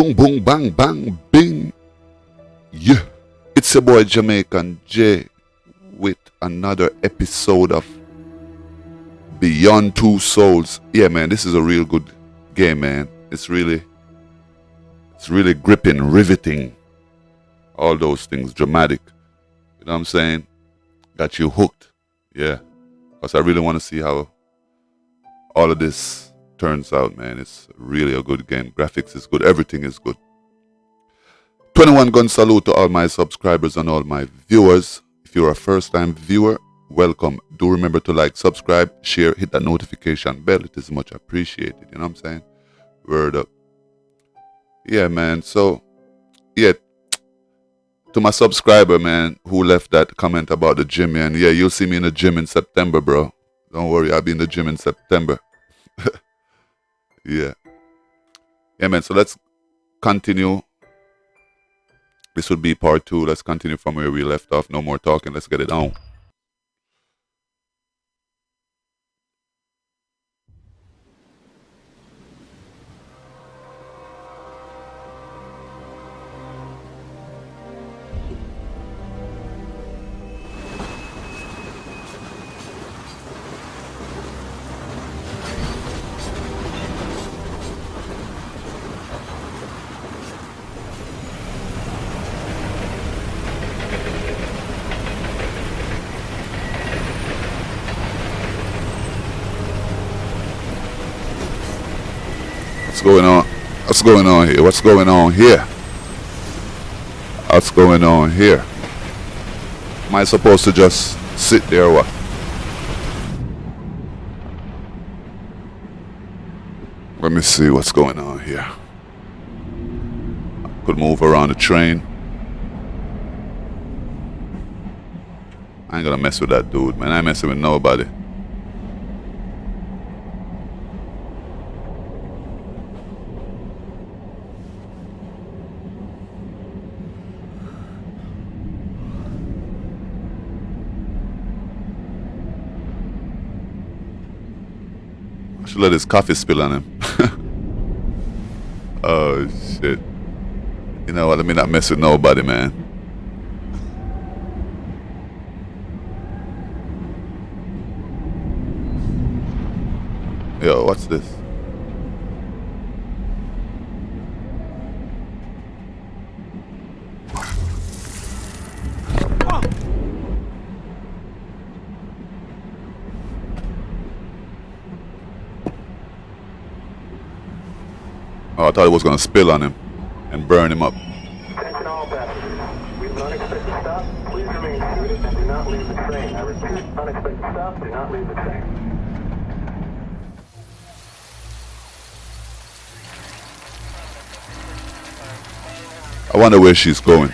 Boom, boom, bang, bang, bing. Yeah. It's your boy Jamaican J with another episode of Beyond Two Souls. Yeah, man, this is a real good game, man. It's really gripping, riveting, all those things, dramatic. You know what I'm saying? Got you hooked. Yeah. Because I really want to see how all of this turns out, man. It's really a good game. Graphics is good. Everything is good. 21 gun salute to all my subscribers and all my viewers. If you're a first-time viewer, welcome. Do remember to like, subscribe, share, hit that notification bell. It is much appreciated. You know what I'm saying? Word up. Yeah, man. So, yeah, to my subscriber, man, who left that comment about the gym, man. Yeah, you'll see me in the gym in September, bro. Don't worry, I'll be in the gym in September. Yeah. Yeah, man, so let's continue. This would be part 2. Let's continue from where we left off. No more talking. Let's get it on. What's going on? What's going on here? What's going on here? What's going on here? Am I supposed to just sit there or what? Let me see what's going on here. I could move around the train. I ain't gonna mess with that dude, man. I ain't messing with nobody. Should let his coffee spill on him. Oh shit. You know what? Let me not mess with nobody, man. Yo, what's this? Oh, I thought it was going to spill on him and burn him up. Attention all passengers. We do not expect to stop. Please remain seated and do not leave the train. I repeat, unexpected stop. Do not leave the train. I wonder where she's going.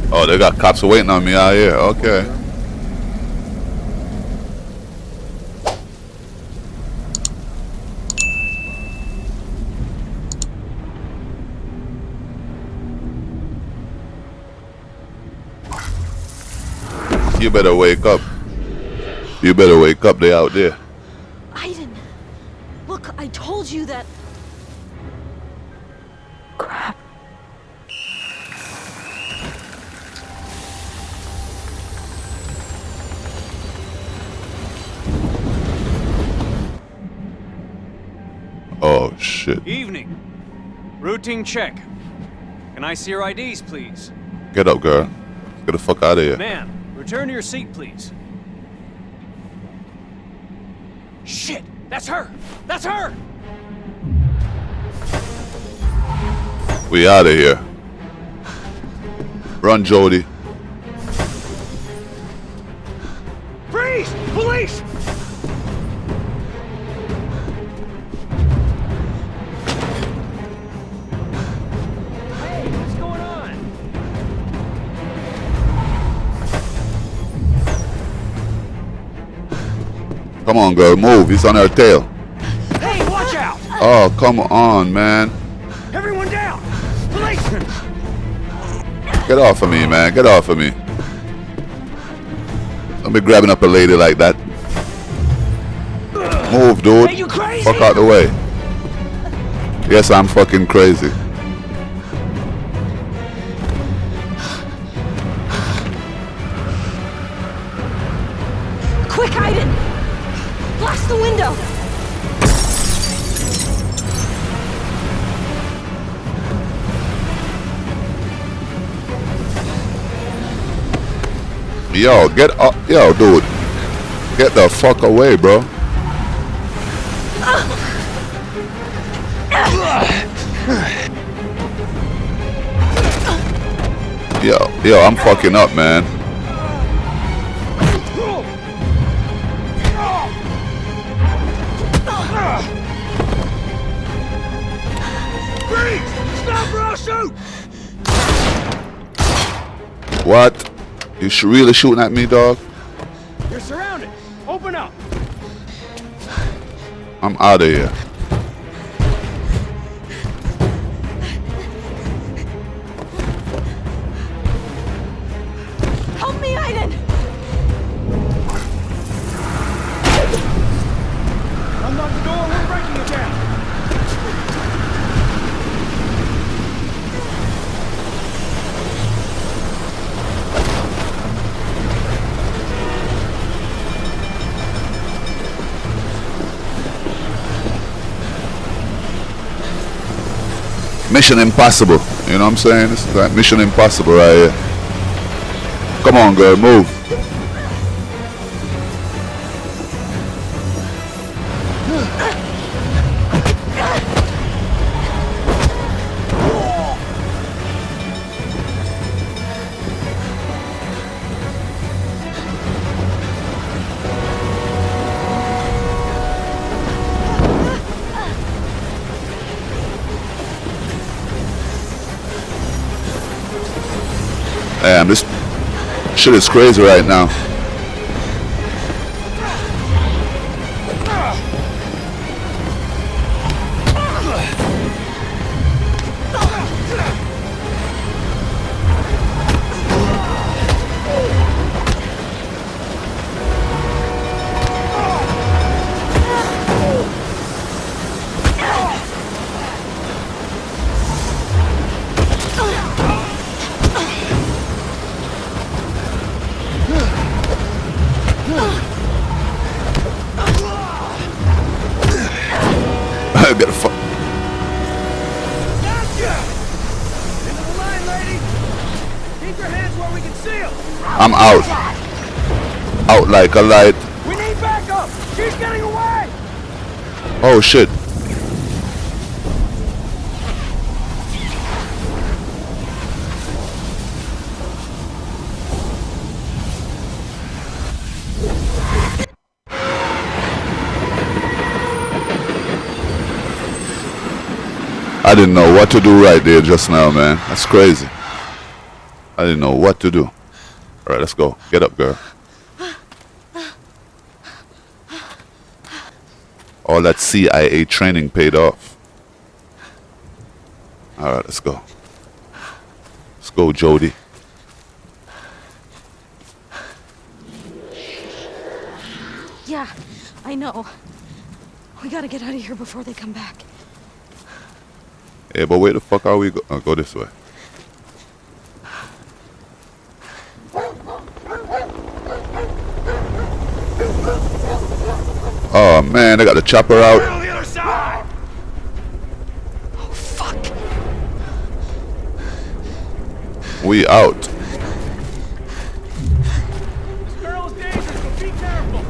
Oh, they got cops waiting on me out here. Okay. You better wake up. You better wake up. They out there. Aiden, look, I told you that. Crap. Oh shit. Evening. Routine check. Can I see your IDs, please? Get up, girl. Get the fuck out of here. Ma'am, return to your seat, please. Shit! That's her! That's her! We out of here. Run, Jody. Freeze! Police! Come on, girl, move. He's on her tail. Hey, watch out! Oh, come on, man. Everyone down! Police! Get off of me, man. Get off of me. Don't be grabbing up a lady like that. Move, dude. Hey, you crazy? Fuck out the way. Yes, I'm fucking crazy. Quick, Aiden! Blast the window! Yo, get up. Yo, dude. Get the fuck away, bro. Yo, I'm fucking up, man. Stop or I'll shoot! What? You really shooting at me, dog? You're surrounded. Open up. I'm out of here. Help me, Aiden! Unlock the door. We're breaking it down. Mission impossible. You know what I'm saying? This is like mission impossible right here. Come on, girl, move. Damn, this shit is crazy right now. Get a fuck. Gotcha! Into the line, lady. Keep your hands where we can see them. I'm out. Out like a light. We need backup. She's getting away. Oh shit. I didn't know what to do right there just now, man. That's crazy. I didn't know what to do. All right, let's go. Get up, girl. All that CIA training paid off. All right, let's go. Let's go, Jody. Yeah, I know. We gotta get out of here before they come back. Yeah, but where the fuck are we? Go this way. Oh man, they got the chopper out. On the other side. Oh, fuck. We out. This girl is dangerous, so be careful.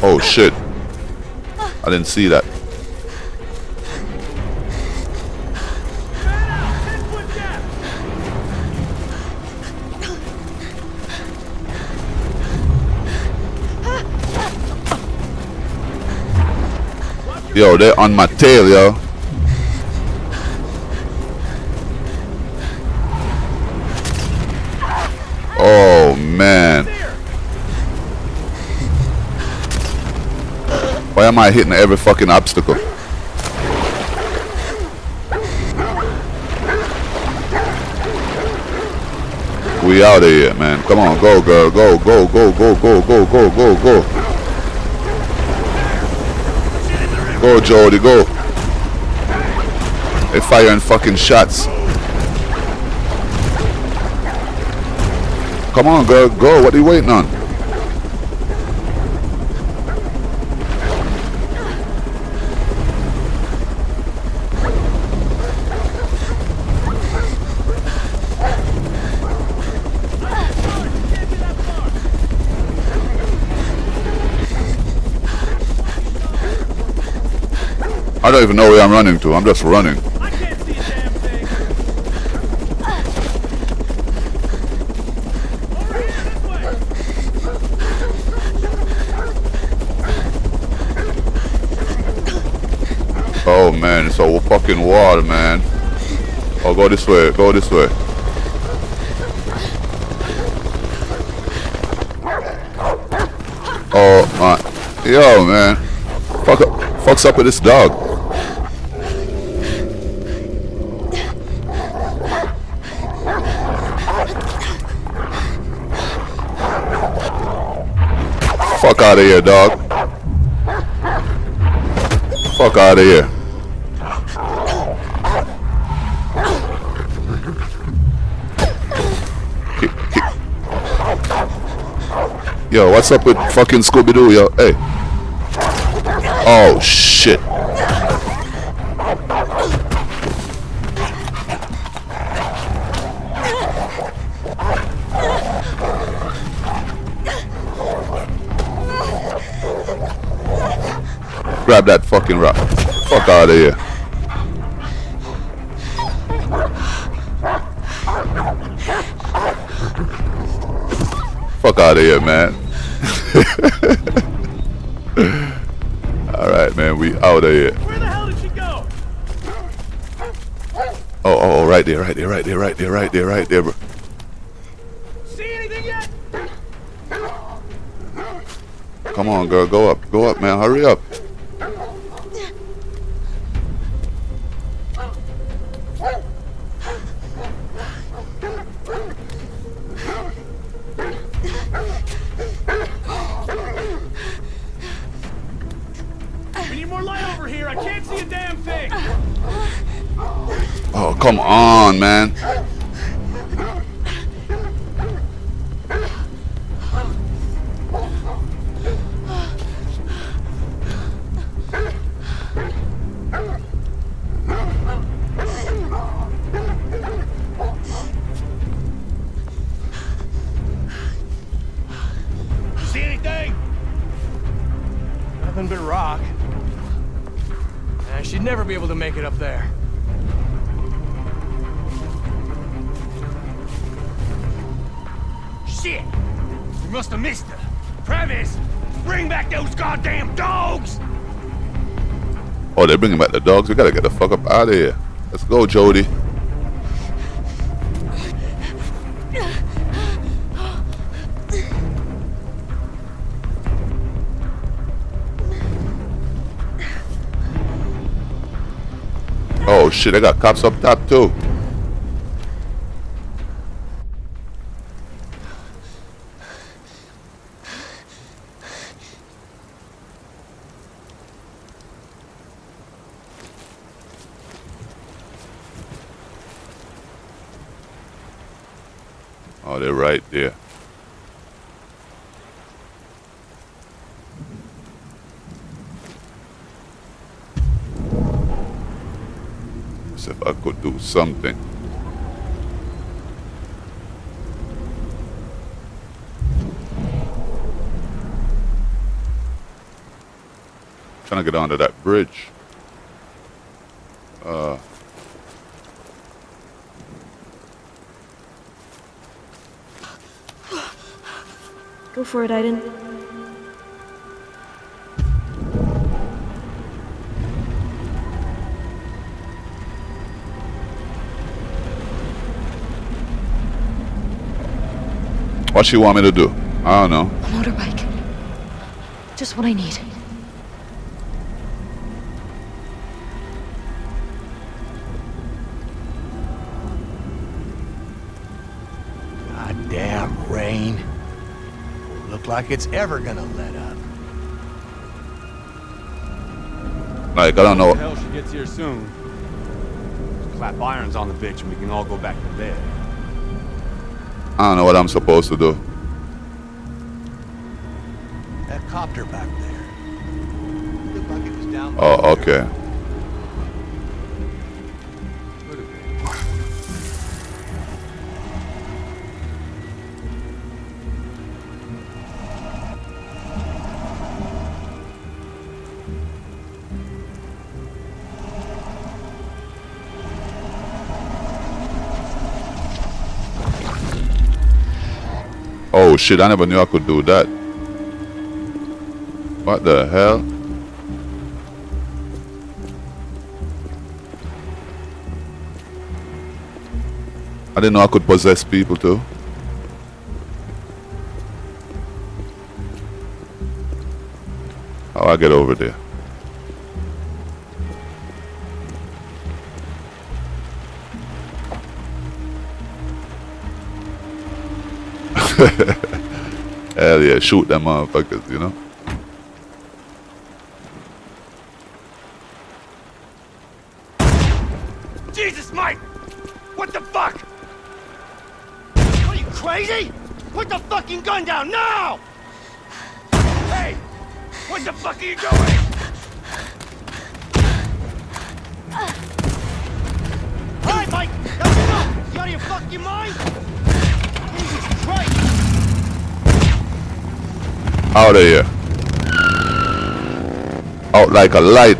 Oh shit. I didn't see that. Man out. 10-foot gap. Yo, they're on my tail, yo. Oh man. Here. Why am I hitting every fucking obstacle? We out of here, man. Come on, go, girl. Go, go, go, go, go, go, go, go, go. Go, Jody, go. They firing fucking shots. Come on, girl, go. What are you waiting on? I don't even know where I'm running to. I'm just running. I can't see a damn thing. Over here, this way. Oh man, it's a fucking wall, man. Oh, go this way. Go this way. Oh my, yo, man. Fucks up with this dog. Fuck out of here, dog. Fuck out of here. Yo, what's up with fucking Scooby-Doo, yo? Hey. Oh, shit. Grab that fucking rock. Fuck out of here. Fuck out of here, man. Alright, man, we out of here. Where the hell did she go? Oh, right there, right there, right there, right there, right there, right there, bro. See anything yet? Come on, girl, go up, man, hurry up. We need more light over here. I can't see a damn thing. Oh, come on, man. See anything? Nothing but rock. She'd never be able to make it up there. Shit! We must have missed her. Travis, bring back those goddamn dogs! Oh, they're bringing back the dogs. We gotta get the fuck up out of here. Let's go, Jody. Oh shit, I got cops up top too. Oh, they're right there. See if I could do something. Trying to get onto that bridge. Go for it, Aiden. What she want me to do? I don't know. A motorbike. Just what I need. look like it's ever gonna let up. Like, I don't know. Hell, she gets here soon. Clap irons on the bitch and we can all go back to bed. I don't know what I'm supposed to do. That copter back there. Looked like it was down. Oh, okay. Oh shit, I never knew I could do that. What the hell? I didn't know I could possess people too. How I get over there? Hell yeah, shoot them motherfuckers, you know? Jesus, Mike! What the fuck? Are you crazy? Put the fucking gun down now! Hey! What the fuck are you doing? Alright, Mike! That's enough! You out of your fucking mind? Jesus Christ! Out of here. Out like a light.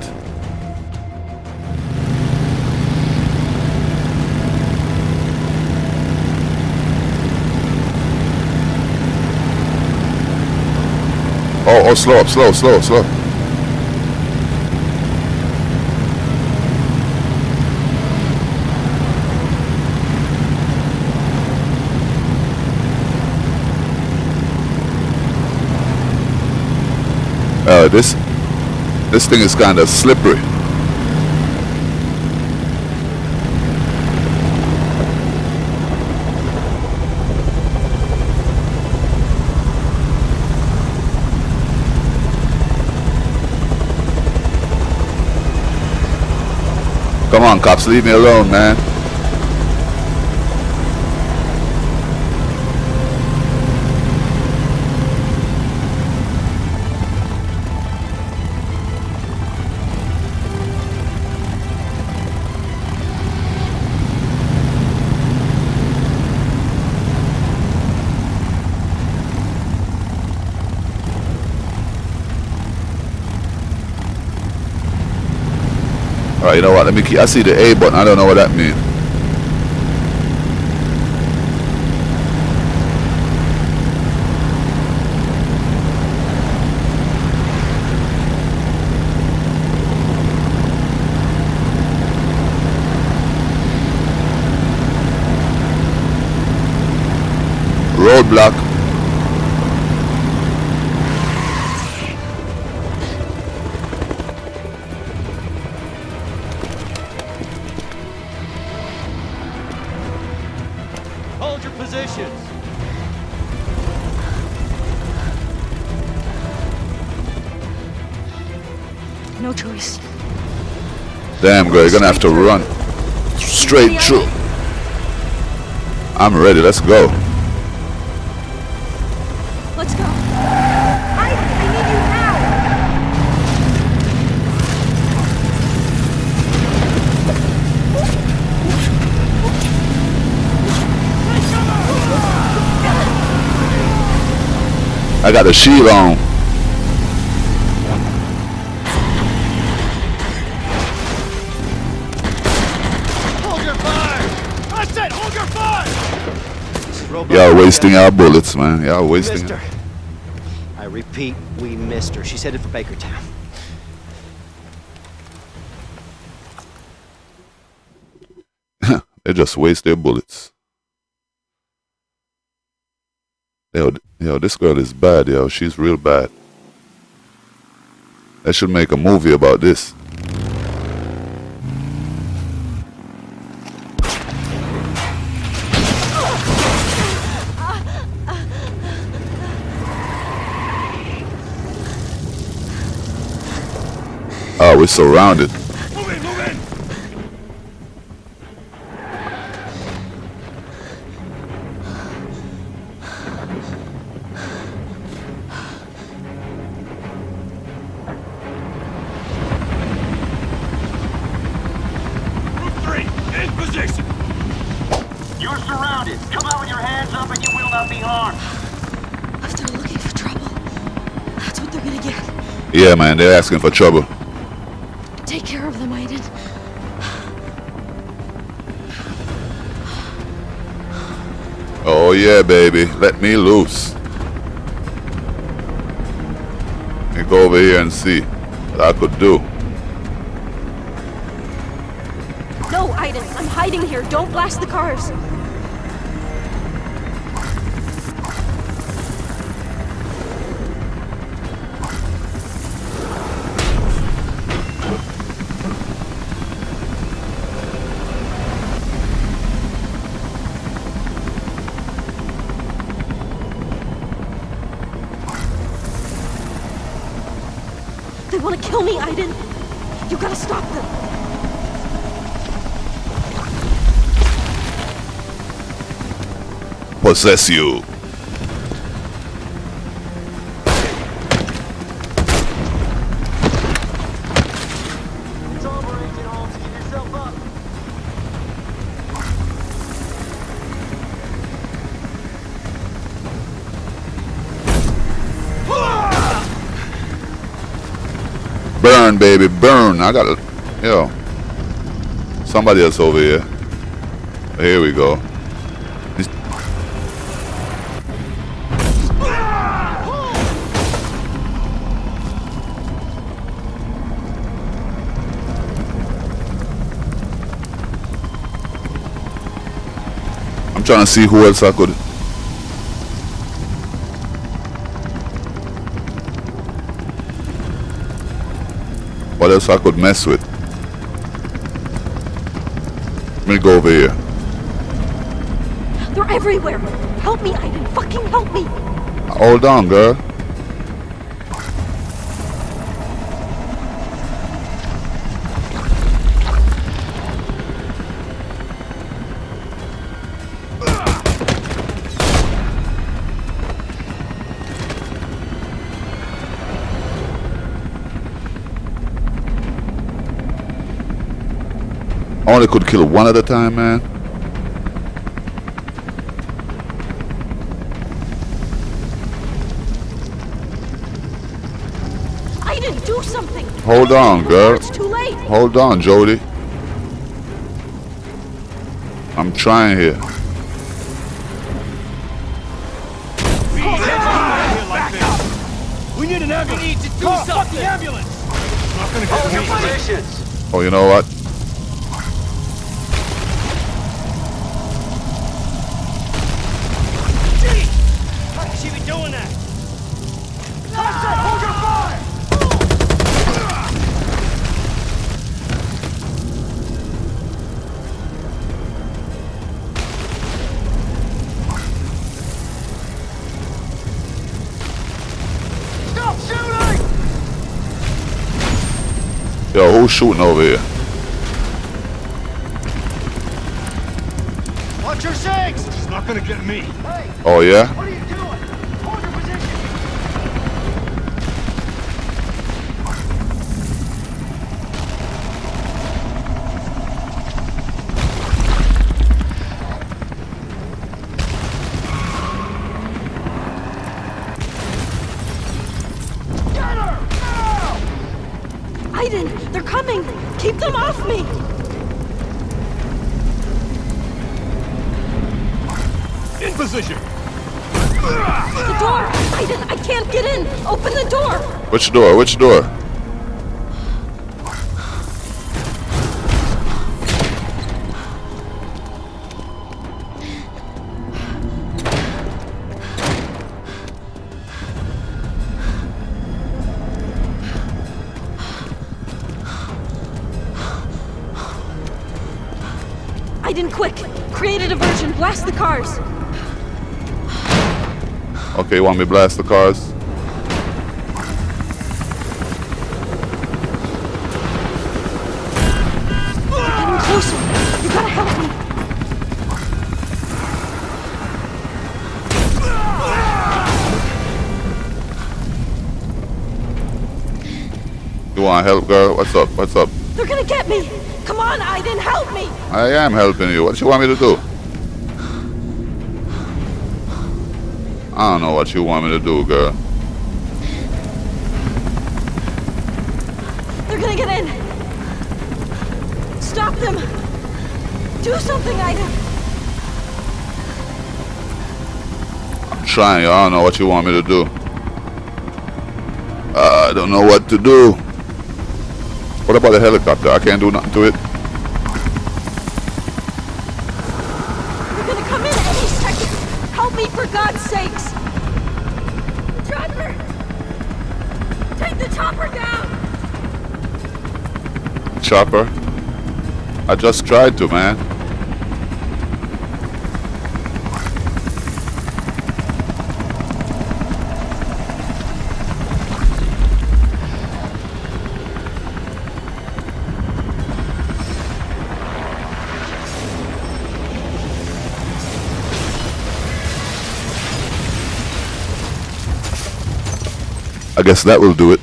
Oh, slow up, slow. This thing is kind of slippery. Come on, cops, leave me alone, man. Alright, you know what? Let me keep. I see the A button. I don't know what that means. Roadblock. Hold your positions! No choice. Damn, girl, you're gonna have to run straight through. I'm ready. Let's go. Let's go. I need you now. I got the shield on. Hold your fire! I said hold your fire! Y'all wasting our bullets, man. Y'all wasting. Missed her. I repeat, we missed her. She's headed for Bakertown. They just waste their bullets. Yo, this girl is bad, yo. She's real bad. They should make a movie about this. God, we're surrounded. Move in, move in! Group 3, in position! You're surrounded. Come out with your hands up and you will not be harmed. If they're looking for trouble, that's what they're gonna get. Yeah, man, they're asking for trouble. Take care of them, Aiden. Oh yeah, baby, let me loose. Let me go over here and see what I could do. No, Aiden, I'm hiding here. Don't blast the cars. They want to kill me, Aiden. You gotta stop them. Possess you. It's over, Agent Holmes. Give yourself up. Burn, baby, burn. I got to, yo. Somebody else over here. Here we go. This- I'm trying to see who else I could. What else I could mess with? Let me go over here. They're everywhere. Help me, Aiden. Fucking help me. Hold on, girl. I only could kill one at a time, man. Aiden, do something. Hold on, girl. It's too late. Hold on, Jody. I'm trying here. Back up! We need an ambulance! We need to do something! The ambulance! Not gonna Hold your get me. positions. Oh, you know what? Gee! How could she be doing that? I said hold your fire! Stop shooting! Yo, who's shooting over here? Watch your six! She's not gonna get me. Hey, Oh, yeah? what are you doing? Hold your position. Get her! Now! Aiden, they're coming. Keep them off me. In position! The door. Aiden, I can't get in. Open the door. Which door? Which door? Aiden, quick. Create a diversion. Blast the cars. Okay, you want me to blast the cars? You want help, girl? What's up? What's up? They're gonna get me! Come on, Aiden, help me! I am helping you. What you want me to do? I don't know what you want me to do, girl. They're gonna get in! Stop them! Do something, Aiden! I'm trying. I don't know what you want me to do. I don't know what to do. What about the helicopter? I can't do nothing to it. They're gonna come in any second! Help me, for God's sakes! Driver! Take the chopper down! Chopper? I just tried to, man. I guess that will do it.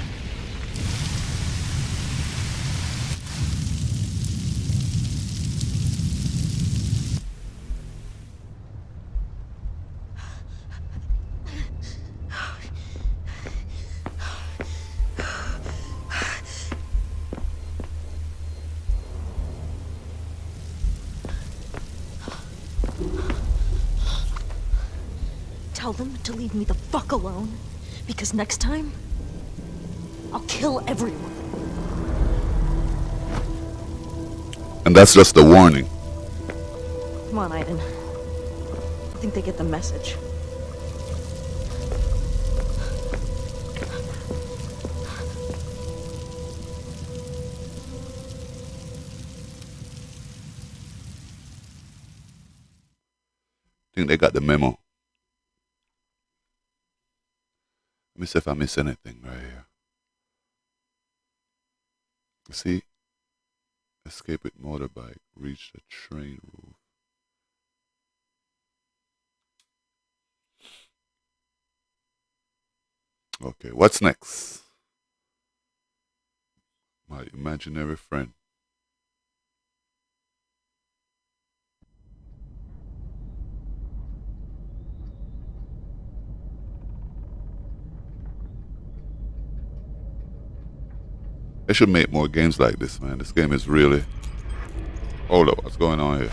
Tell them to leave me the fuck alone, because next time, I'll kill everyone. And that's just a warning. Come on, Aiden. I think they get the message. Think they got the memo. Let me see if I miss anything right here. See? Escape with motorbike. Reach the train roof. Okay, what's next? My imaginary friend. They should make more games like this, man. This game is really... Hold up, what's going on here?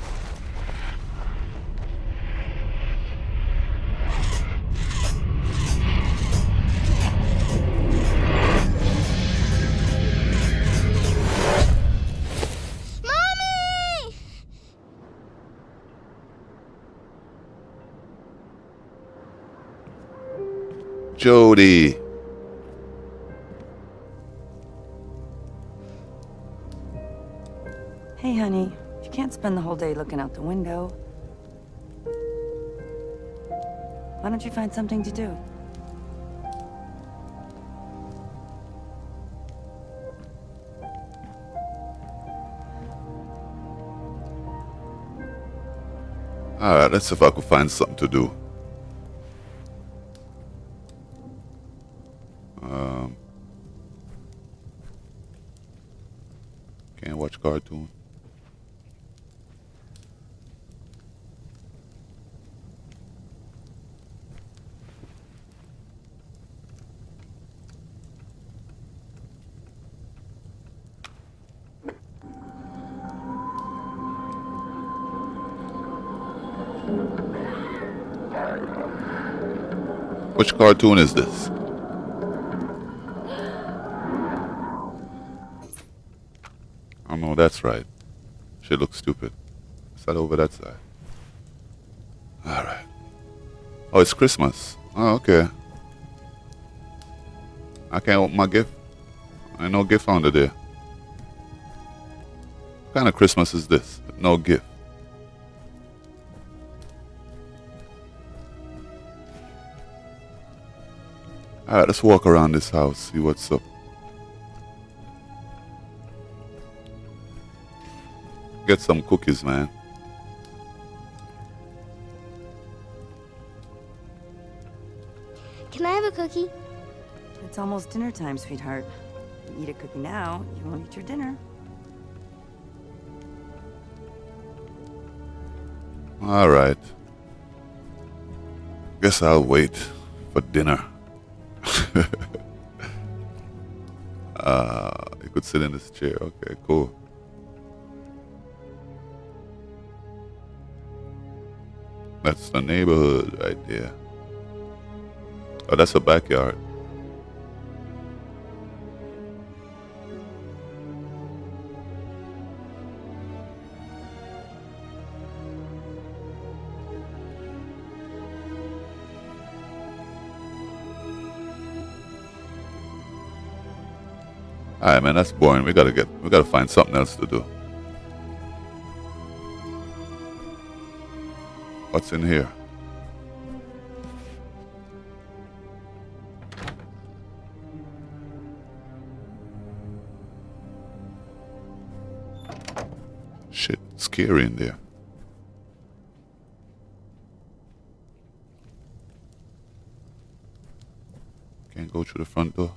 Mommy! Jody. Hey, honey. You can't spend the whole day looking out the window. Why don't you find something to do? Alright, let's see if I could find something to do. Can't watch cartoon. Which cartoon is this? Oh no, that's right. She looks stupid. Is that over that side? Alright. Oh, it's Christmas. Oh, okay. I can't open my gift. Ain't no gift under there. What kind of Christmas is this? No gift. Alright, let's walk around this house, see what's up. Get some cookies, man. Can I have a cookie? It's almost dinner time, sweetheart. eat a cookie now, you won't eat your dinner. All right. Guess I'll wait for dinner. You could sit in this chair. Okay, cool. That's the neighborhood right there. Oh, that's a backyard. Alright, man, that's boring. We gotta find something else to do. What's in here? Shit, scary in there. Can't go through the front door.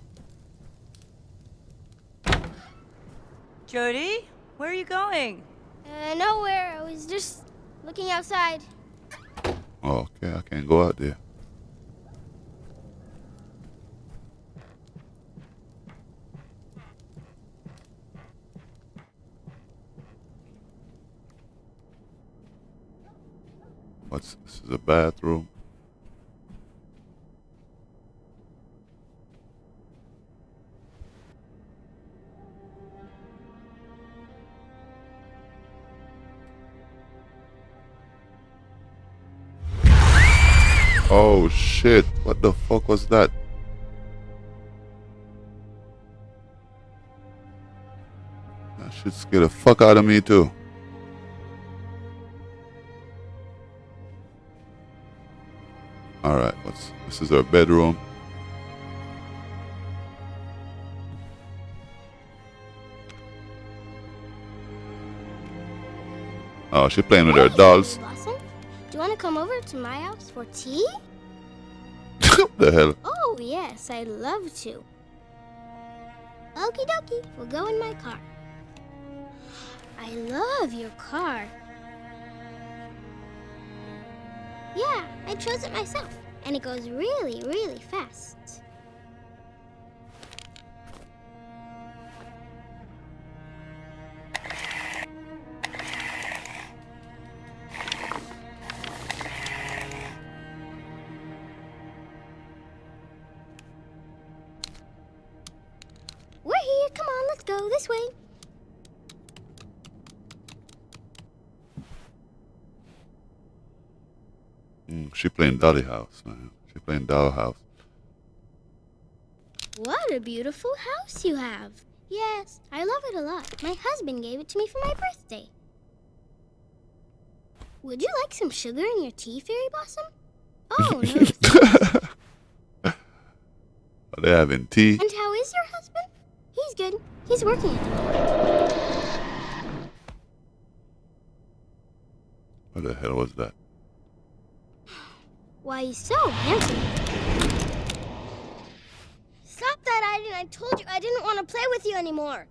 Jody, where are you going? Nowhere. I was just looking outside. Oh, okay, I can't go out there. This is a bathroom. Oh shit, what the fuck was that? That shit scared the fuck out of me too. Alright, this is our bedroom. Oh, she playing with her dolls. Blossom, do you want to come over to my house for tea? What the hell? Oh, yes, I'd love to. Okie dokie, we'll go in my car. I love your car. Yeah, I chose it myself, and it goes really, really fast. We're here, come on, let's go this way. She playing Dolly House, man. She playing Doll House. What a beautiful house you have. Yes, I love it a lot. My husband gave it to me for my birthday. Would you like some sugar in your tea, Fairy Blossom? Oh, no. Are they having tea? And how is your husband? He's good. He's working at the moment. What the hell was that? Why, he's so handsome. Stop that, Aiden. I told you I didn't want to play with you anymore.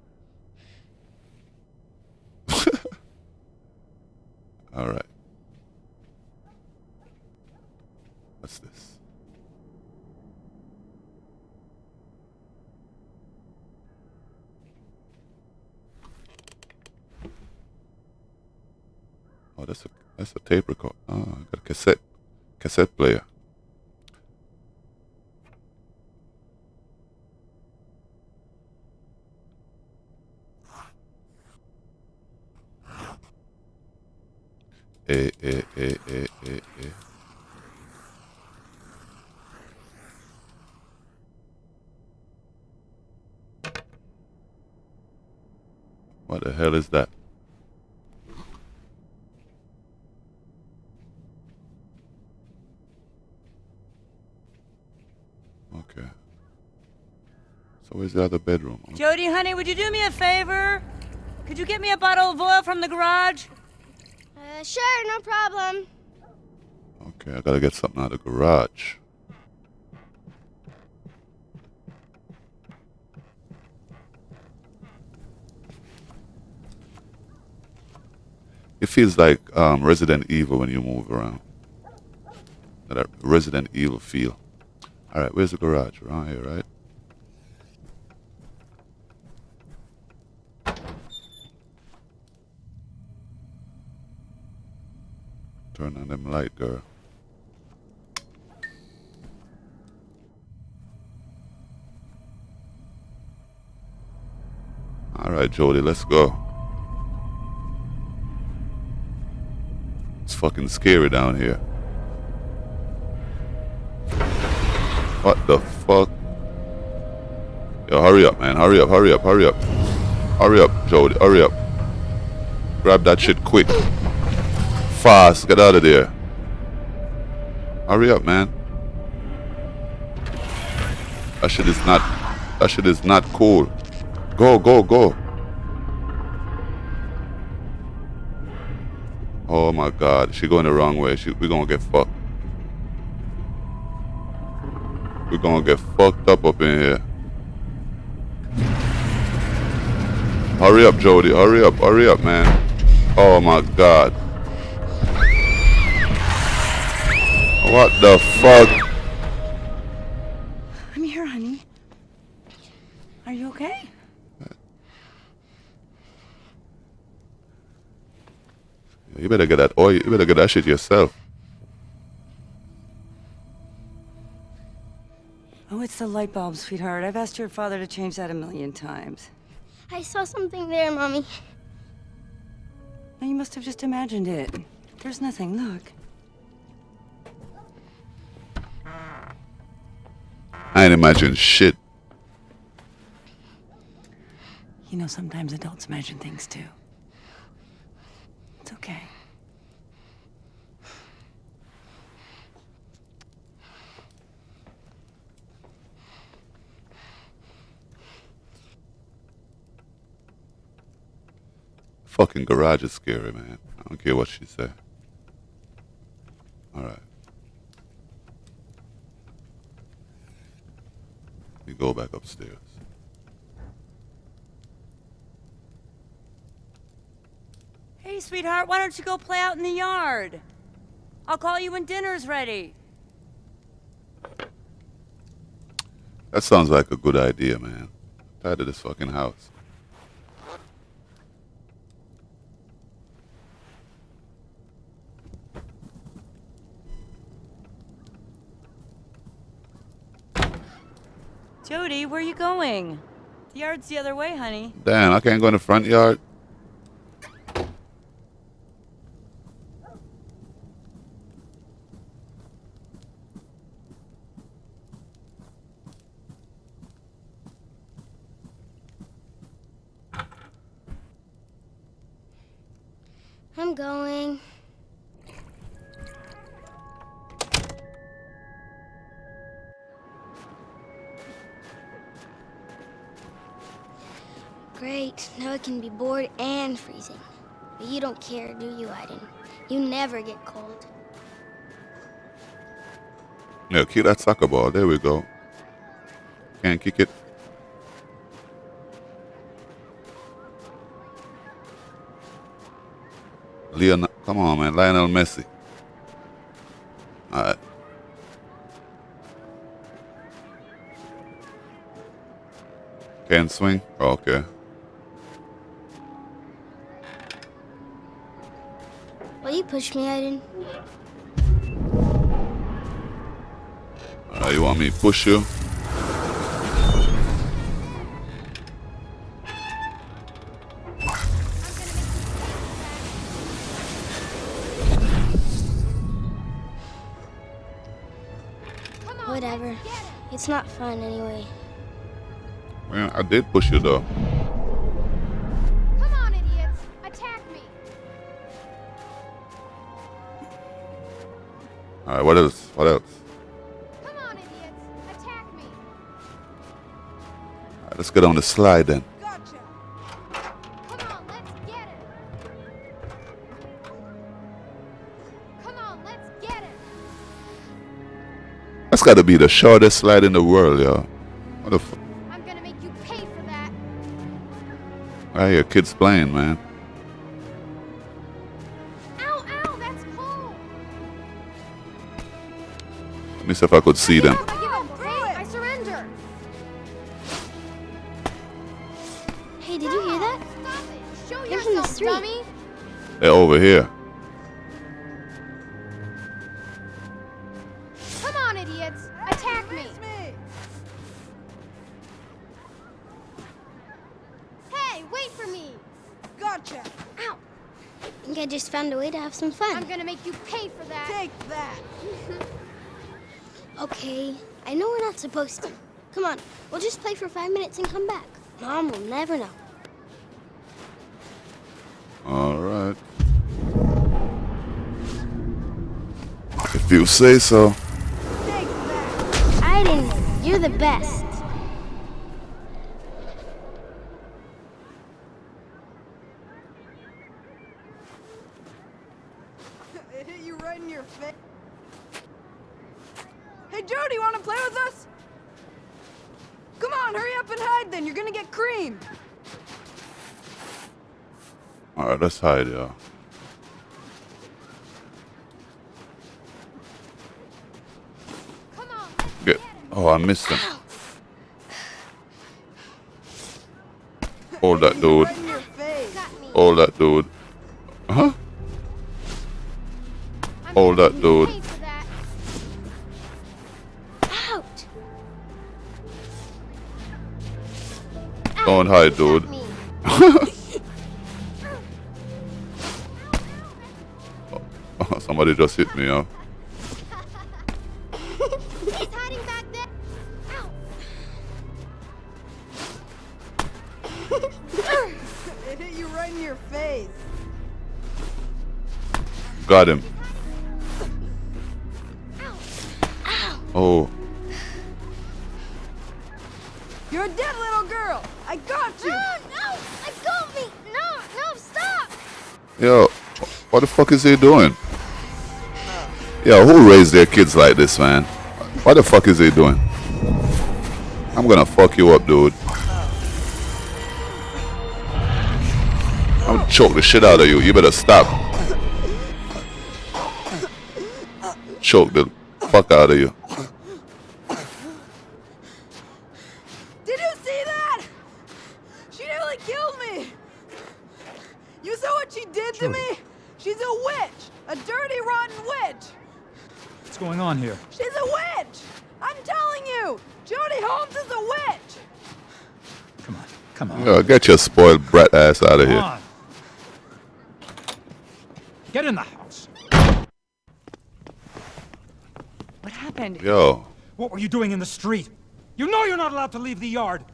All right. What's this? Oh, that's a tape record. Oh, I got a cassette player. Eh. What the hell is that? Okay. So where's the other bedroom? Jody, honey, would you do me a favor? Could you get me a bottle of oil from the garage? Sure, no problem. Okay, I gotta get something out of the garage. It feels like Resident Evil when you move around. That Resident Evil feel. All right, where's the garage? Around here, right? Turn on them light, girl. All right, Jody, let's go. It's fucking scary down here. What the fuck? Yo, hurry up, man. Hurry up, hurry up, hurry up. Hurry up, Jody, hurry up. Grab that shit quick. Fast, get out of there. Hurry up, man. That shit is not cool. Go, go, go. Oh my God, she going the wrong way. We're gonna get fucked. We're gonna get fucked up in here. Hurry up, Jody. Hurry up, man. Oh my God. What the fuck? I'm here, honey. Are you okay? You better get that oil. You better get that shit yourself. Oh, it's the light bulb, sweetheart. I've asked your father to change that 1,000,000 times. I saw something there, Mommy. Now, you must have just imagined it. There's nothing, look. I ain't imagine shit. You know, sometimes adults imagine things too. It's okay. Fucking garage is scary, man. I don't care what she say. All right. We go back upstairs. Hey, sweetheart, why don't you go play out in the yard? I'll call you when dinner's ready. That sounds like a good idea, man. I'm tired of this fucking house. Jody, where are you going? The yard's the other way, honey. Damn, I can't go in the front yard. I'm going. Great. Now I can be bored and freezing. But you don't care, do you, Aiden? You never get cold. Yeah, kick that soccer ball. There we go. Can't kick it. Leon, come on, man. Lionel Messi. All right. Can't swing? Oh, okay. Will you push me, Aiden? You want me to push you? Whatever. It's not fun anyway. Man, I did push you though. Come on, idiots! Attack me! All right, what else? What else? Come on, idiots! Attack me! All right, let's get on the slide then. Gotcha! Come on, let's get it! Come on, let's get it! That's got to be the shortest slide in the world, yo. What the fuck? I'm gonna make you pay for that! I hear kids playing, man. me see if I could see them. I surrender. Hey, did you hear that? Stop it. Show yourself, from the street. Dummy. They're over here. Come on, idiots. Attack me. Hey, wait for me. Gotcha. Ow. I think I just found a way to have some fun. I'm gonna make you pay for that. Take that. Okay, I know we're not supposed to. Come on, we'll just play for 5 minutes and come back. Mom will never know. All right. If you say so. Take that. I didn't. You're the best. It hit you right in your face. Hey, Jody, want to play with us? Come on, hurry up and hide then. You're gonna get creamed. All right, let's hide, y'all. Come on. Get. Oh, I missed him. Hold that dude. Right in your face. Hold that dude. Huh? Hold that dude. Pay for that. Out. Don't hide, dude. Attack me. Somebody just hit me, huh? He's hiding back there. Ow. It hit you right in your face. Got him. Ow. Oh. You're a dead little girl. I got you. No, let go of me. No, stop. Yo, what the fuck is he doing? Yo, who raised their kids like this, man? What the fuck is he doing? I'm gonna fuck you up, dude. I'm gonna choke the shit out of you. You better stop. Choke the fuck out of you. Did you see that? She nearly killed me. You saw what she did to me? She's a witch. A dirty, rotten witch. What's going on here? She's a witch. I'm telling you. Jody Holmes is a witch. Come on. Yo, get your spoiled brat ass out of Come here. on. Get in the house. What happened? Yo. What were you doing in the street? You know you're not allowed to leave the yard.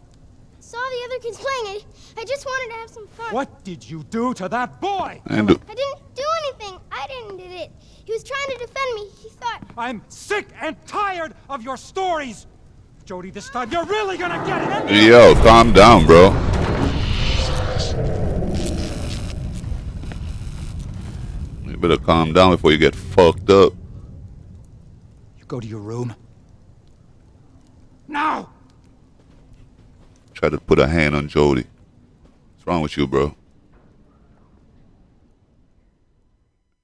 Saw the other kids playing. I just wanted to have some fun. What did you do to that boy? And I didn't do anything. I didn't did it. He was trying to defend me. He thought. I'm sick and tired of your stories. Jody, this time you're really gonna get it. yo, calm down, bro. You better calm down before you get fucked up. You go to your room. Now! Try to put a hand on Jody. What's wrong with you, bro?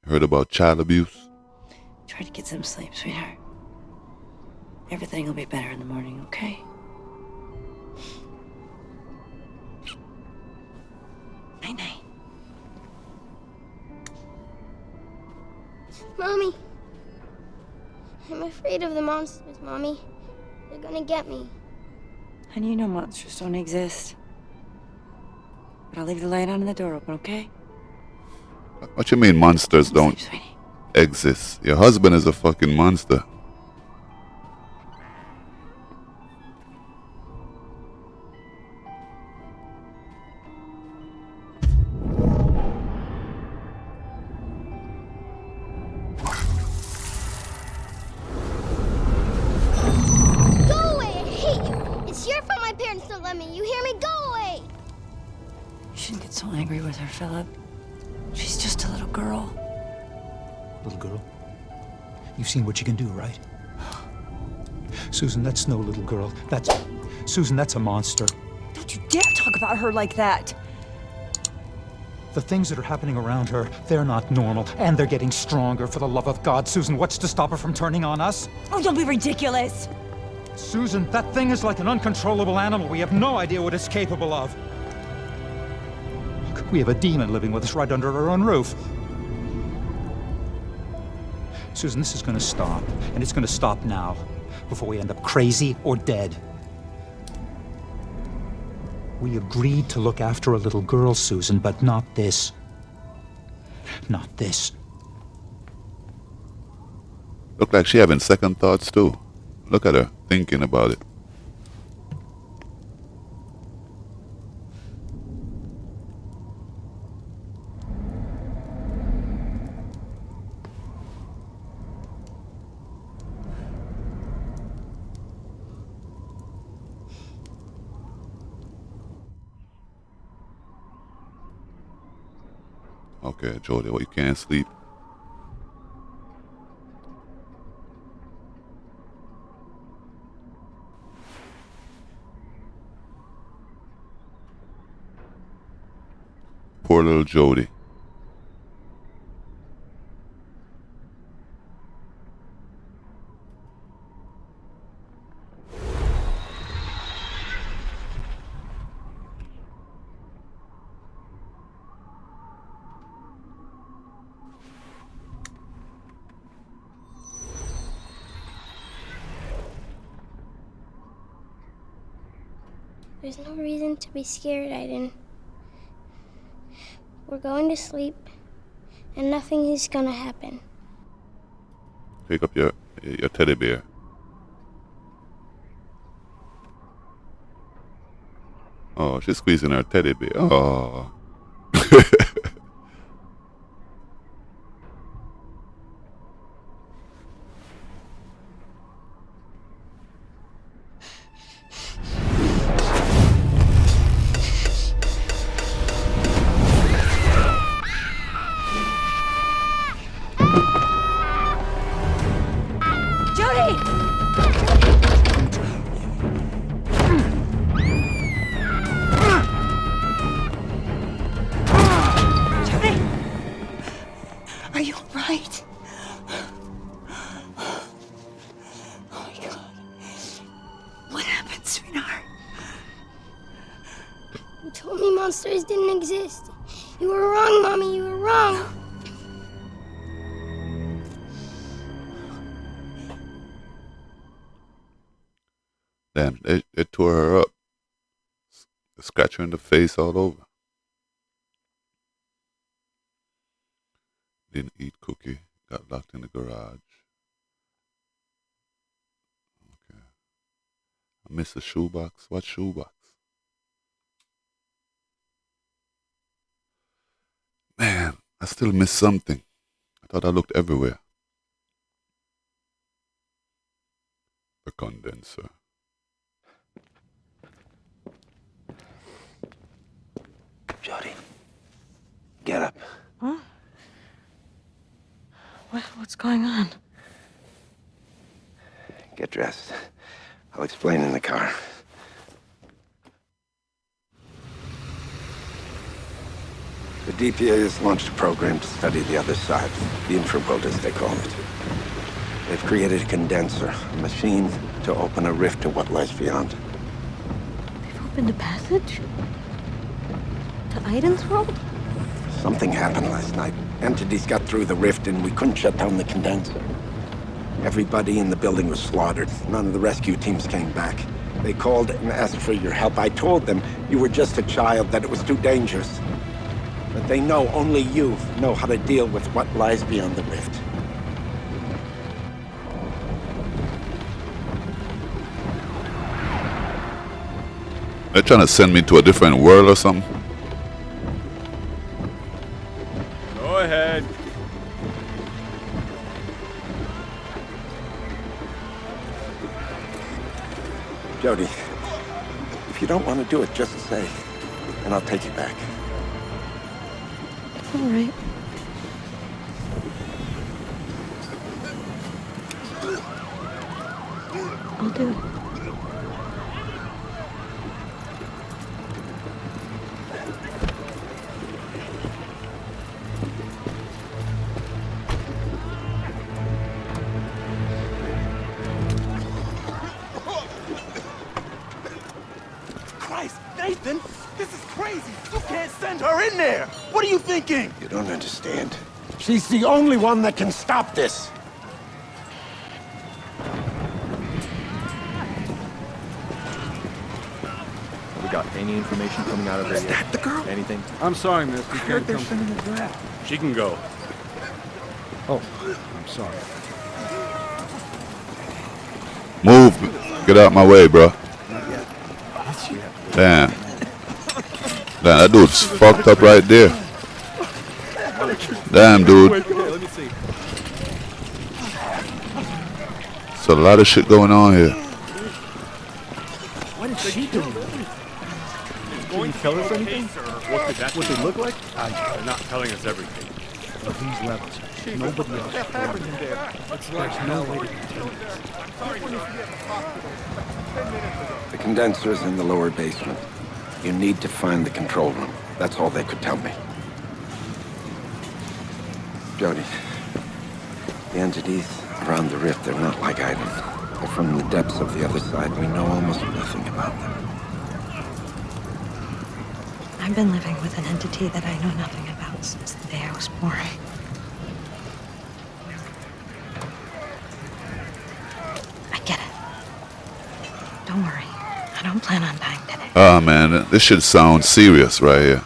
Heard about child abuse? Try to get some sleep, sweetheart. Everything will be better in the morning, okay? Night-night. Mommy. I'm afraid of the monsters, Mommy. They're gonna get me. Honey, you know monsters don't exist. But I'll leave the light on and the door open, okay? What you mean monsters don't exist? Your husband is a fucking monster. Go away! I hate you! It's your fault my parents don't let me. You hear me? Go away! You shouldn't get so angry with her, Philip. She's just a little girl. Little girl, you've seen what you can do, right? Susan, that's no little girl. Susan, that's a monster. Don't you dare talk about her like that. The things that are happening around her, they're not normal, and they're getting stronger. For the love of God, Susan, what's to stop her from turning on us? Oh, don't be ridiculous! Susan, that thing is like an uncontrollable animal. We have no idea what it's capable of. Look, we have a demon living with us right under our own roof. Susan, this is gonna stop, and it's gonna stop now, before we end up crazy or dead. We agreed to look after a little girl, Susan, but not this. Not this. Look like she having second thoughts too. Look at her, thinking about it. Okay, Jody, well, you can't sleep. Poor little Jody. There's no reason to be scared, Aiden. We're going to sleep, and nothing is gonna happen. Pick up your teddy bear. Oh, she's squeezing her teddy bear. Oh. Monsters didn't exist. You were wrong, Mommy. You were wrong. Damn, they tore her up. They scratched her in the face all over. Didn't eat cookie. Got locked in the garage. Okay. I missed the shoebox. What shoebox? Man, I still miss something. I thought I looked everywhere. The condenser. Jody, get up. Huh? What's going on? Get dressed. I'll explain in the car. The DPA has launched a program to study the other side, the infraworld as they call it. They've created a condenser, a machine to open a rift to what lies beyond. They've opened a passage? To Aiden's world? Something happened last night. Entities got through the rift and we couldn't shut down the condenser. Everybody in the building was slaughtered. None of the rescue teams came back. They called and asked for your help. I told them you were just a child, that it was too dangerous. But they know only you know how to deal with what lies beyond the rift. They're trying to send me to a different world or something. Go ahead. Jody, if you don't want to do it, just say, and I'll take you back. It's all right. I'll do it. Nathan, this is crazy. You can't send her in there. What are you thinking? You don't understand. She's the only one that can stop this. We got any information coming out of there yet? Is that the girl? Anything? I'm sorry, miss. We I heard can't they're come. sending her back. She can go. Oh, I'm sorry. Move. Get out my way, bro. Damn. Damn, that dude's fucked up right there. Damn, dude. Okay, let me see. There's a lot of shit going on here. What is she doing? Can you tell us anything? What they look like? They're not telling us everything. At these levels, nobody else. It's like no way to continue this. The condenser is in the lower basement. You need to find the control room. That's all they could tell me. Jody, the entities around the rift, they're not like items. They're from the depths of the other side. We know almost nothing about them. I've been living with an entity that I know nothing about since the day I was born. I get it. Don't worry. I don't plan on dying today. Oh man, this should sound serious right here.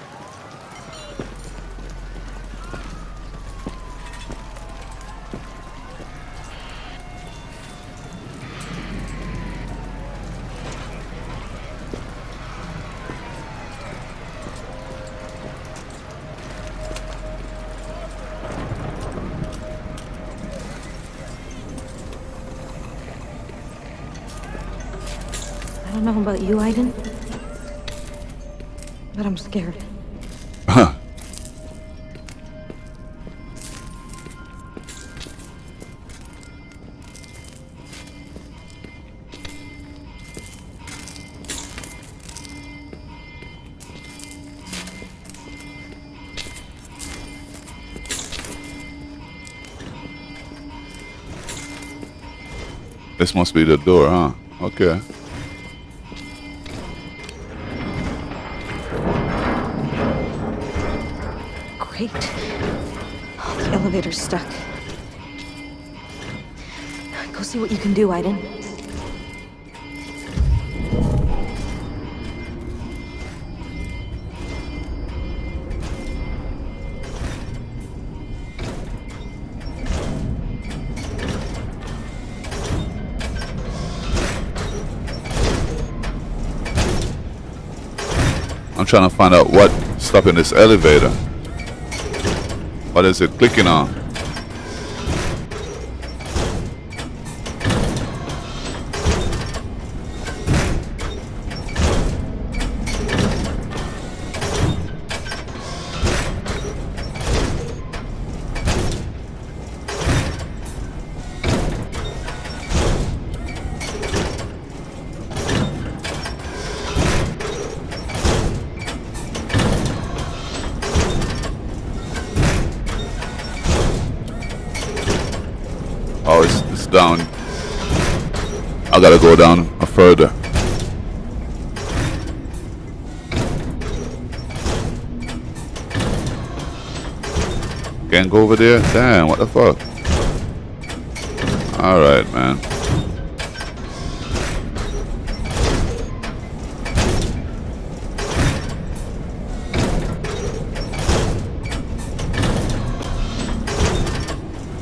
I don't know about you, Aiden, but I'm scared. Huh. This must be the door, huh? Okay. Great. Oh, the elevator's stuck. Go see what you can do, Aiden. I'm trying to find out what's stopping this elevator. What is it clicking on? Oh, it's down. I gotta go down further. Can't go over there? Damn, what the fuck? Alright, man.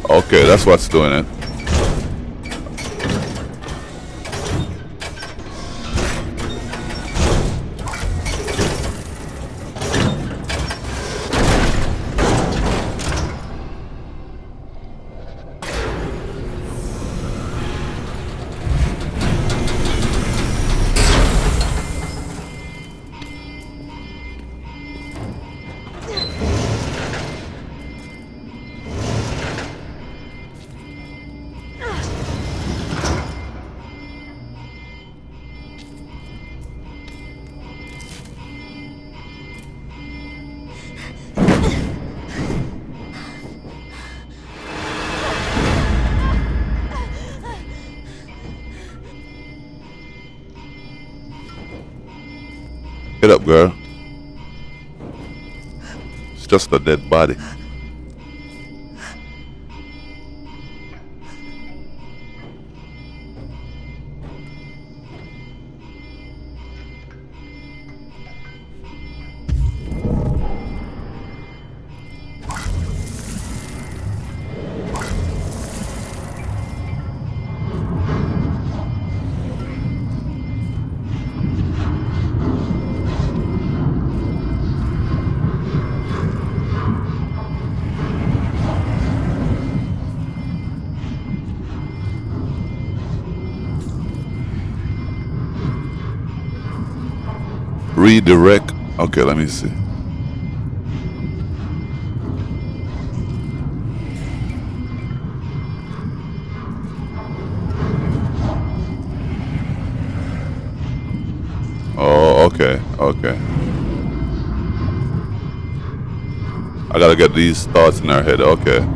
Okay, that's what's doing it. Get up, girl. It's just a dead body. Redirect. Okay, let me see. Oh, okay, okay. I gotta get these thoughts in our head. Okay.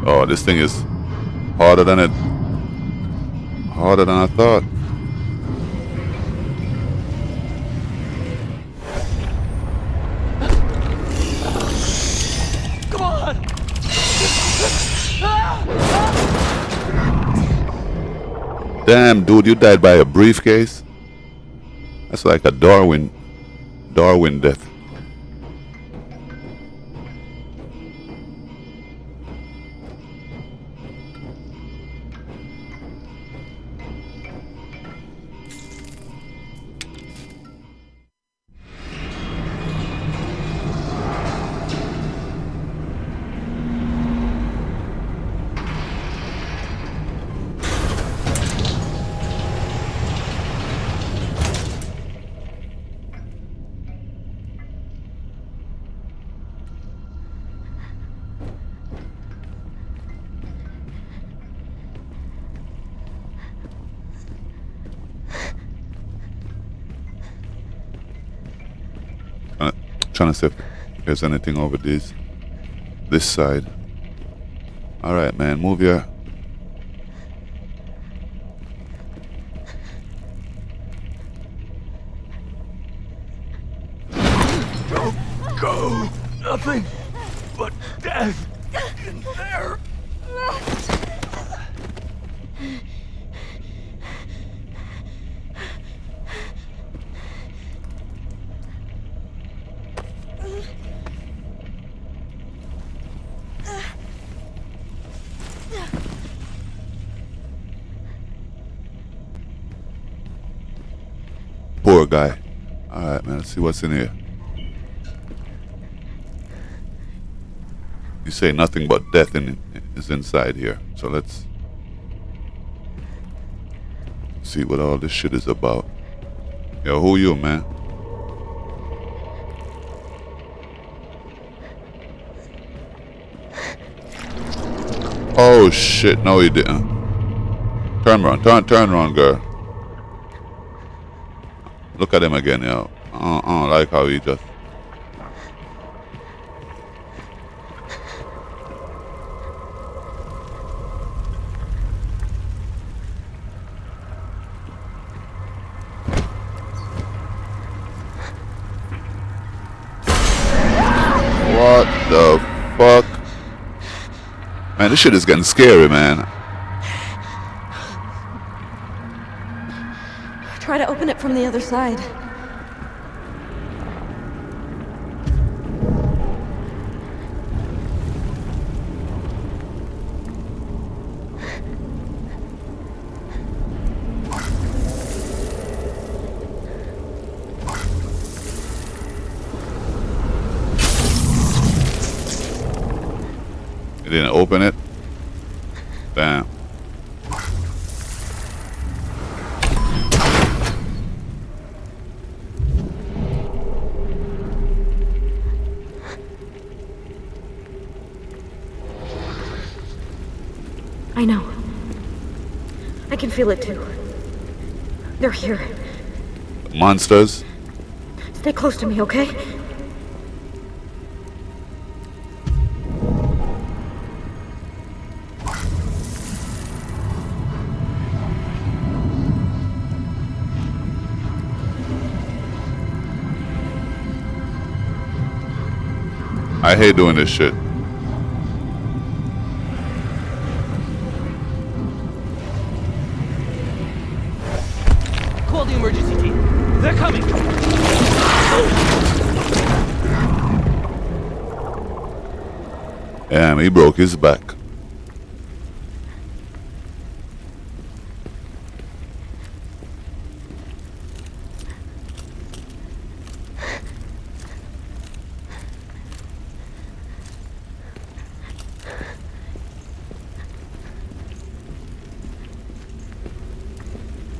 Oh, this thing is harder than I thought. Come on! Damn, dude, you died by a briefcase? That's like a Darwin death. Trying to see if there's anything over this side. All right, man, move your. Don't go. Nothing but death in there. Poor guy. All right, man, let's see what's in here. You say nothing but death is inside here. So let's see what all this shit is about. Yo, who you, man? Oh shit, no he didn't. Turn around, turn around, girl. Look at him again, yo. Like how he just. What the fuck? Man, this shit is getting scary, man. Try to open it from the other side. You didn't open it? Damn. I know. I can feel it too. They're here. Monsters? Stay close to me, okay? I hate doing this shit. Call the emergency team. They're coming. Damn, he broke his back.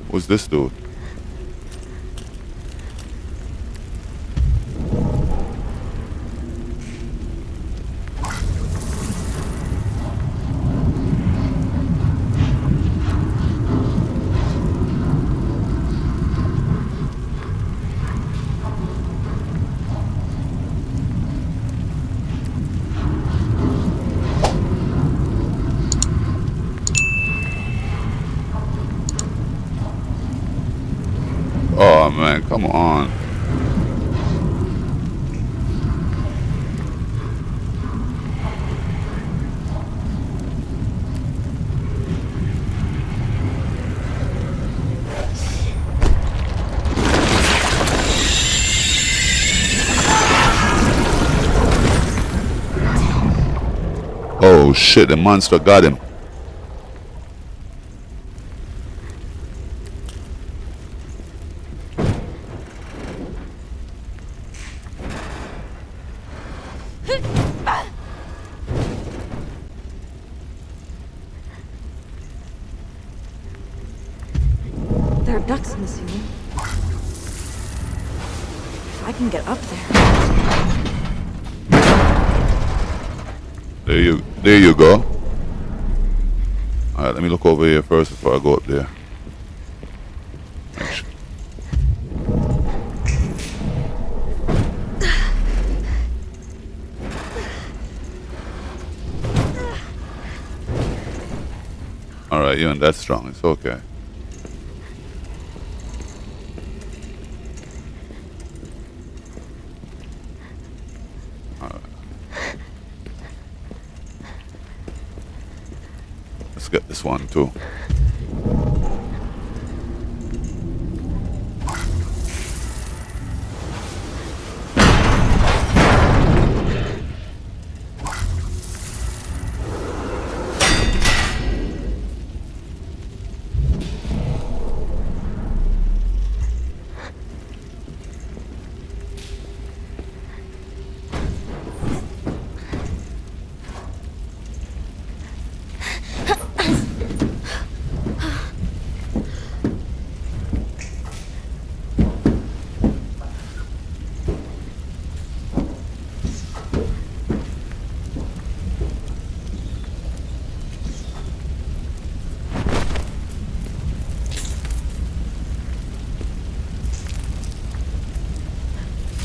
Who's this dude? Oh man, come on. Oh shit, the monster got him. There are ducts in the ceiling. If I can get up there. There you go. Alright, let me look over here first before I go up there. Alright, you ain't that strong, it's okay. Let's get this one too.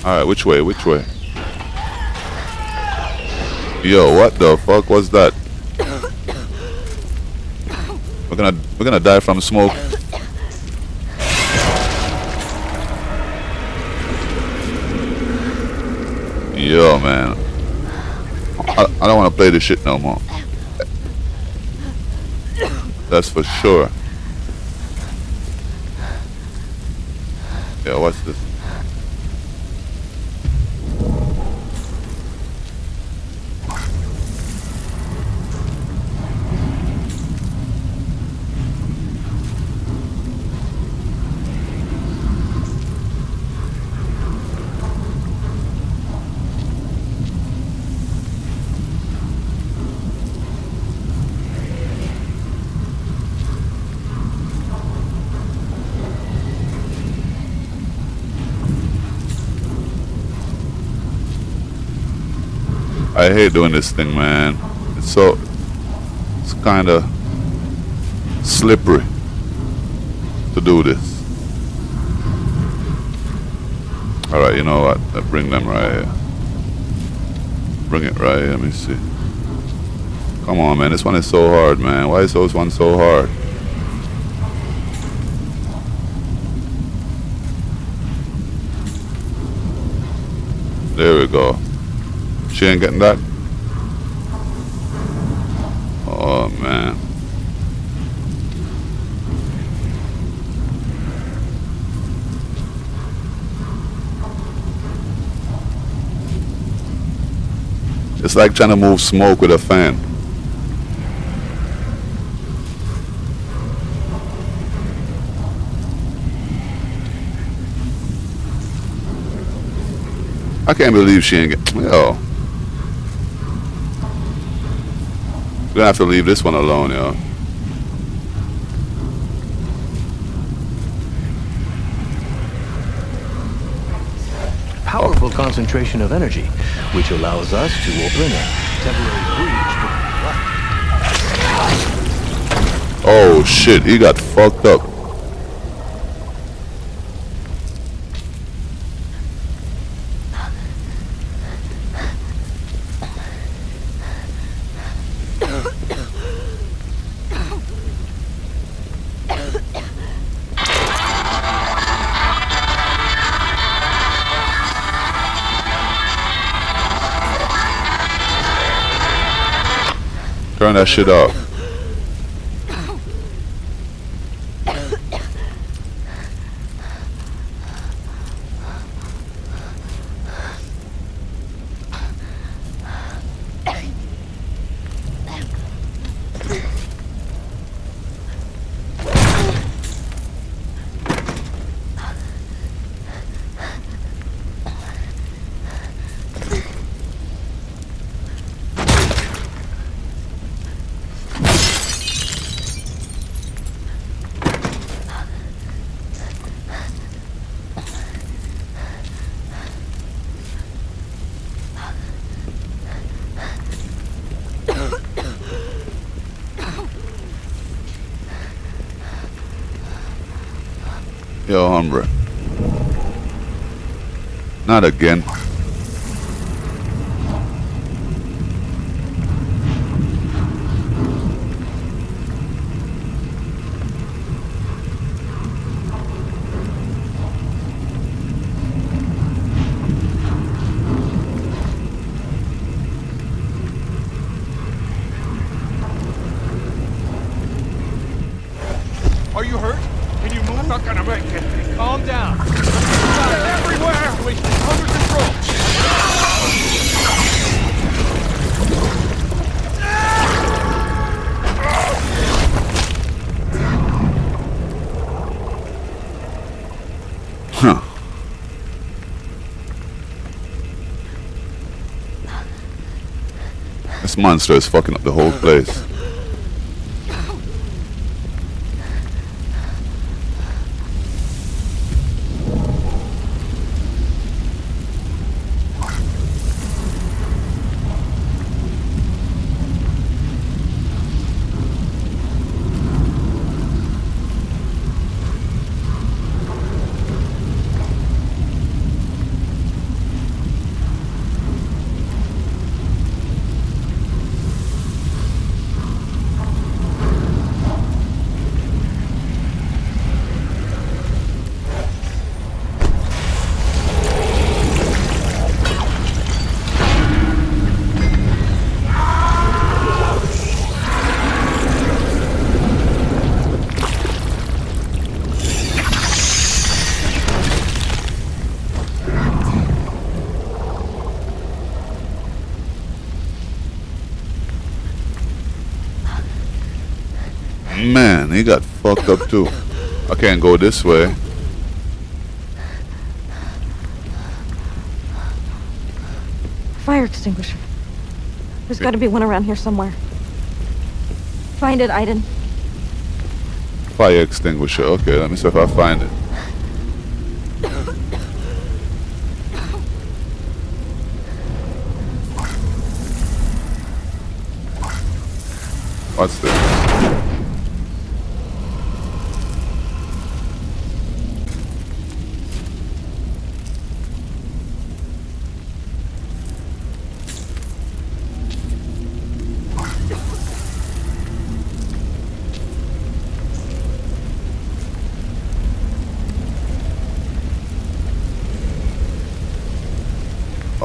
Alright, which way? Which way? Yo, what the fuck was that? We're gonna die from smoke. Yo, man. I don't want to play this shit no more. That's for sure. Yeah, what's this? I hate doing this thing, man. It's kind of slippery to do this. Alright, you know what? Let's bring them right here. Bring it right here, let me see. Come on, man. This one is so hard, man. Why is this one so hard? There we go. She ain't getting that? Oh, man. It's like trying to move smoke with a fan. I can't believe she ain't get. Yo. We're gonna have to leave this one alone, yo. Powerful concentration of energy, which allows us to open a temporary breach. Oh shit, he got fucked up. Turn that shit off. Yo, hombre. Not again. Are you hurt? Can you move? Not gonna make it. Calm down. Everywhere! Situation under control. Huh. This monster is fucking up the whole place. Man, he got fucked up too. I can't go this way. Fire extinguisher. There's got to be one around here somewhere. Find it, Aiden. Fire extinguisher. Okay, let me see if I find it. What's this?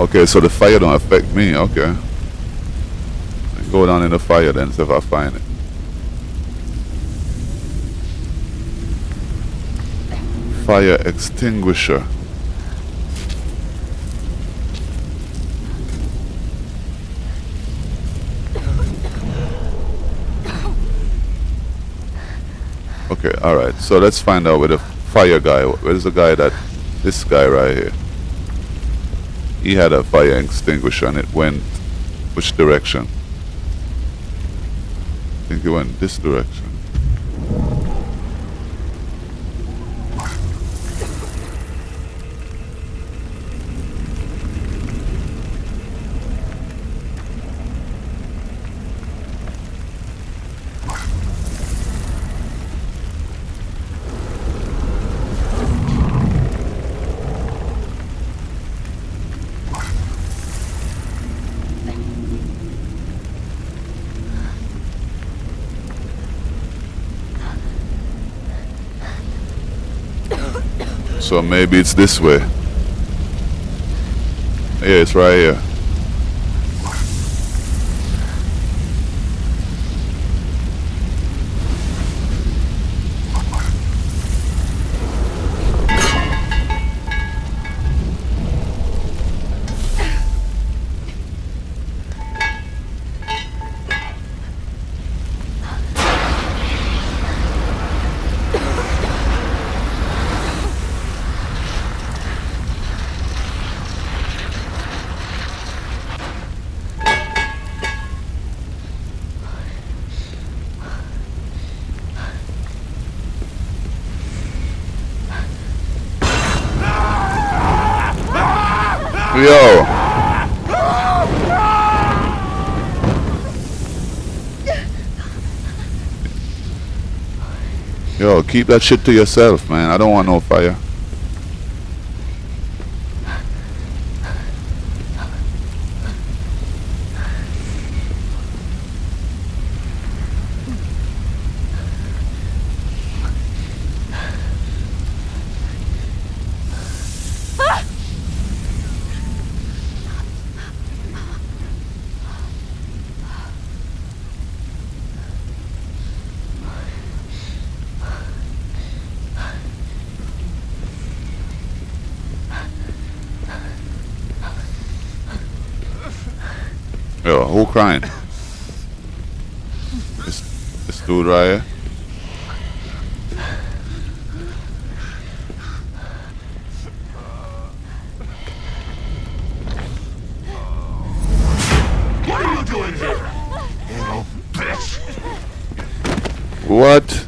Okay, so the fire don't affect me. Okay. Go down in the fire then, see if I find it. Fire extinguisher. Okay, alright. So let's find out where the fire guy, where's the guy that, this guy right here. He had a fire extinguisher and it went, which direction? I think it went this direction. So maybe it's this way. Yeah, it's right here. Yo. Yo, keep that shit to yourself, man. I don't want no fire. Yo, who crying? This dude right here. What are you doing here? You bitch! What?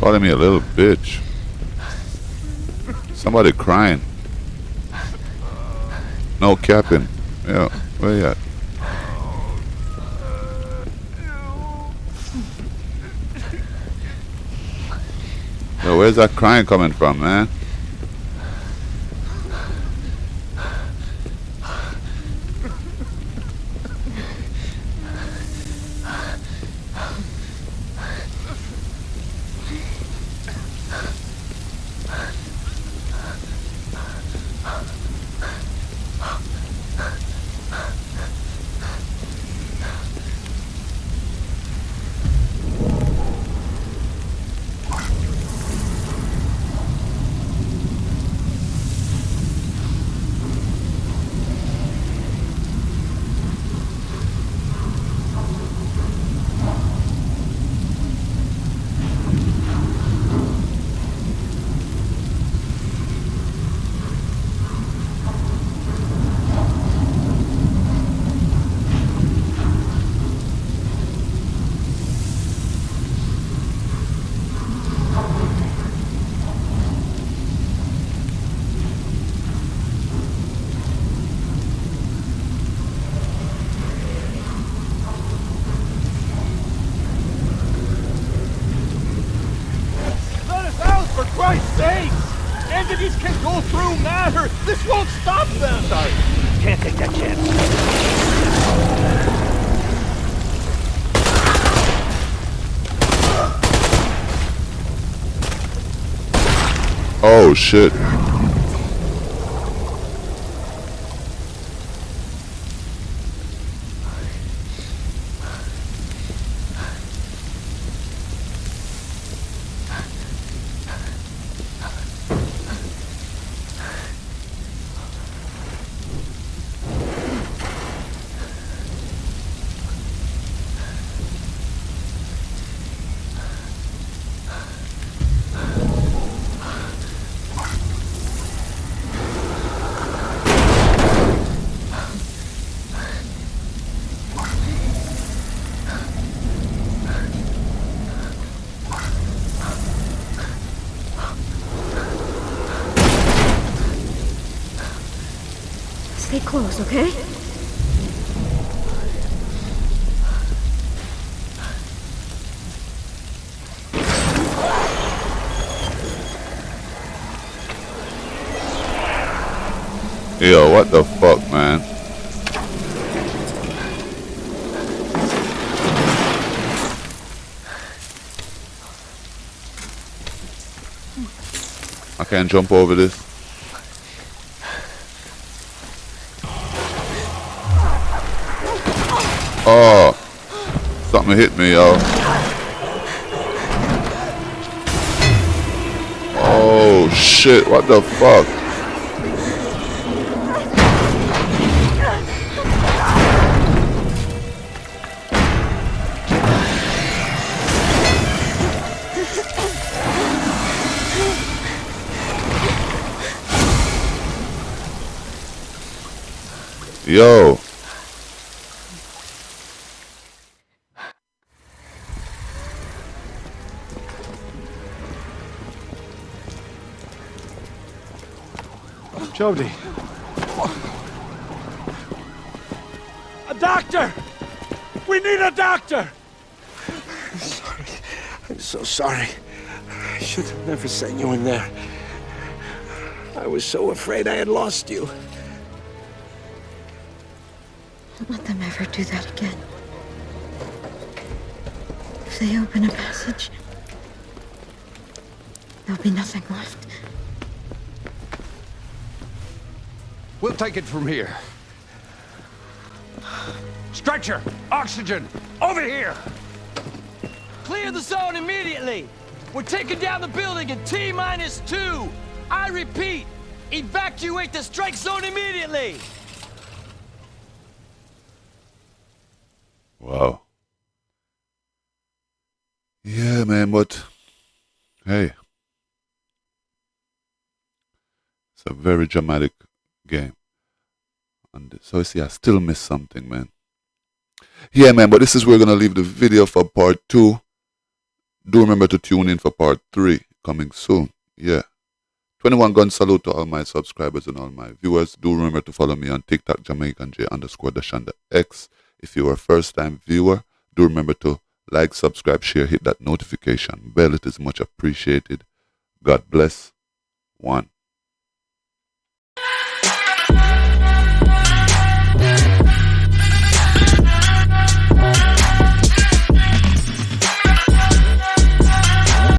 Calling me a little bitch. Somebody crying. No capping. Yeah, where you at? Yo, where's that crying coming from, man? For Christ's sakes! Entities can go through matter! This won't stop them! Sorry, can't take that chance. Oh shit. Stay close, okay? Yo, what the fuck, man? I can't jump over this. Oh, something hit me, yo. Oh shit, what the fuck? Yo. Jody. A doctor! We need a doctor! I'm sorry. I'm so sorry. I should have never sent you in there. I was so afraid I had lost you. Don't let them ever do that again. If they open a passage, there'll be nothing left. We'll take it from here. Stretcher! Oxygen! Over here! Clear the zone immediately! We're taking down the building in T-2! I repeat, evacuate the strike zone immediately! Wow. Yeah, man, but hey, it's a very dramatic game. And so you see, I still miss something, man. Yeah, man, but this is where we're going to leave the video for part 2. Do remember to tune in for part 3 coming soon. Yeah. 21 gun salute to all my subscribers and all my viewers. Do remember to follow me on TikTok, Jamaican J_X. If you are a first time viewer, do remember to like, subscribe, share, hit that notification bell. It is much appreciated. God bless. 1.